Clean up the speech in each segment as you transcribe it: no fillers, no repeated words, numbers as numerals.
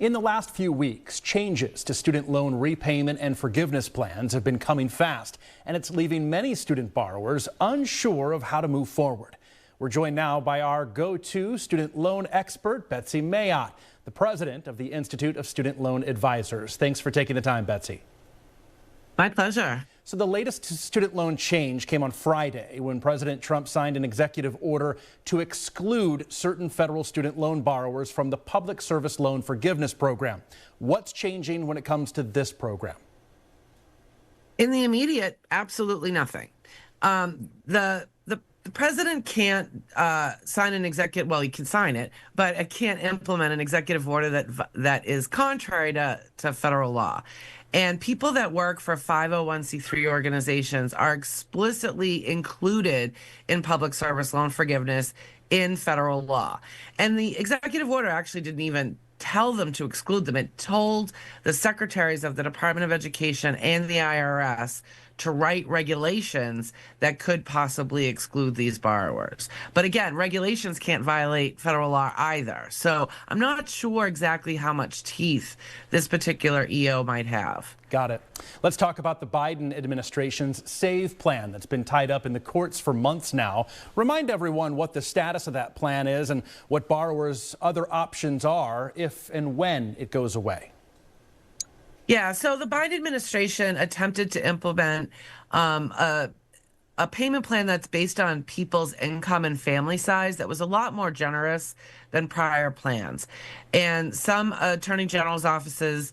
In the last few weeks, changes to student loan repayment and forgiveness plans have been coming fast, and it's leaving many student borrowers unsure of how to move forward. We're joined now by our go-to student loan expert, Betsy Mayotte, the president of the Institute of Student Loan Advisors. Thanks for taking the time, Betsy. My pleasure. So the latest student loan change came on Friday when President Trump signed an executive order to exclude certain federal student loan borrowers from the Public Service Loan Forgiveness Program. What's changing when it comes to this program? In the immediate, absolutely nothing. The president can't sign an executive, well, he can sign it, but it can't implement an executive order that is contrary to federal law. And people that work for 501c3 organizations are explicitly included in public service loan forgiveness in federal law. And the executive order actually didn't even tell them to exclude them. It told the secretaries of the Department of Education and the IRS to write regulations that could possibly exclude these borrowers. But again, regulations can't violate federal law either. So I'm not sure exactly how much teeth this particular EO might have. Got it. Let's talk about the Biden administration's SAVE plan that's been tied up in the courts for months now. Remind everyone what the status of that plan is and what borrowers' other options are if and when it goes away. Yeah, so the Biden administration attempted to implement a payment plan that's based on people's income and family size that was a lot more generous than prior plans. And some attorney general's offices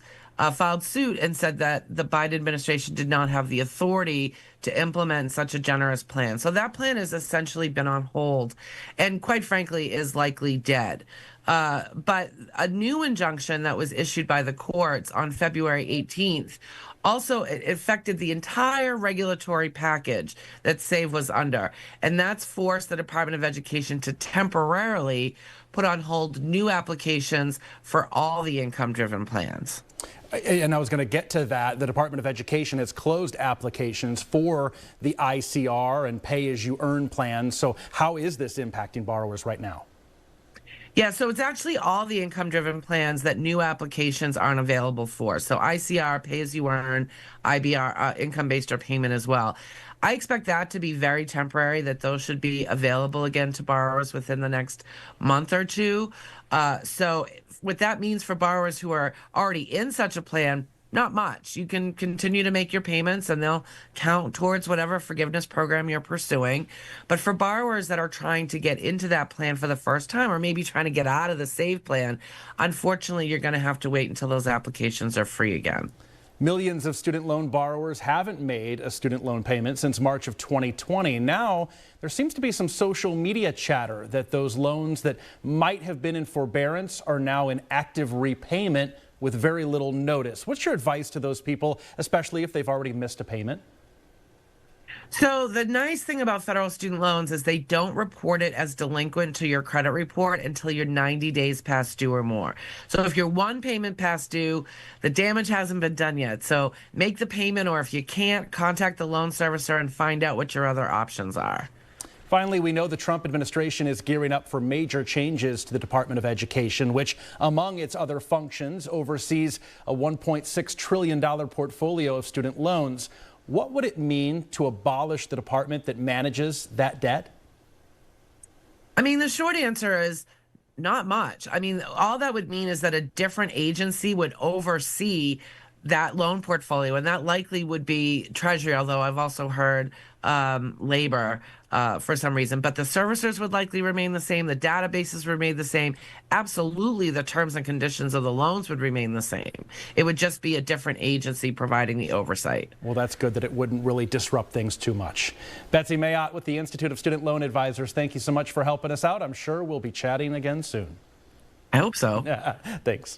filed suit and said that the Biden administration did not have the authority to implement such a generous plan. So that plan has essentially been on hold and quite frankly is likely dead. But a new injunction that was issued by the courts on February 18th also affected the entire regulatory package that SAVE was under. And that's forced the Department of Education to temporarily put on hold new applications for all the income-driven plans. And I was going to get to that. The Department of Education has closed applications for the ICR and pay-as-you-earn plans. So how is this impacting borrowers right now? Yeah, so it's actually all the income-driven plans that new applications aren't available for. So ICR, pay-as-you-earn, IBR, income-based or payment as well. I expect that to be very temporary, that those should be available again to borrowers within the next month or two. So what that means for borrowers who are already in such a plan, not much. You can continue to make your payments and they'll count towards whatever forgiveness program you're pursuing. But for borrowers that are trying to get into that plan for the first time or maybe trying to get out of the SAVE plan, unfortunately, you're going to have to wait until those applications are free again. Millions of student loan borrowers haven't made a student loan payment since March of 2020. Now, there seems to be some social media chatter that those loans that might have been in forbearance are now in active repayment with very little notice. What's your advice to those people, especially if they've already missed a payment? So the nice thing about federal student loans is they don't report it as delinquent to your credit report until you're 90 days past due or more. So if you're one payment past due, the damage hasn't been done yet. So make the payment, or if you can't, contact the loan servicer and find out what your other options are. Finally, we know the Trump administration is gearing up for major changes to the Department of Education, which, among its other functions, oversees a $1.6 trillion portfolio of student loans. What would it mean to abolish the department that manages that debt? I mean, the short answer is not much. I mean, all that would mean is that a different agency would oversee that loan portfolio, and that likely would be Treasury, although I've also heard labor for some reason. But the servicers would likely remain the same. The databases remain the same. Absolutely, the terms and conditions of the loans would remain the same. It would just be a different agency providing the oversight. Well, that's good that it wouldn't really disrupt things too much. Betsy Mayotte with the Institute of Student Loan Advisors, thank you so much for helping us out. I'm sure we'll be chatting again soon. I hope so. Thanks.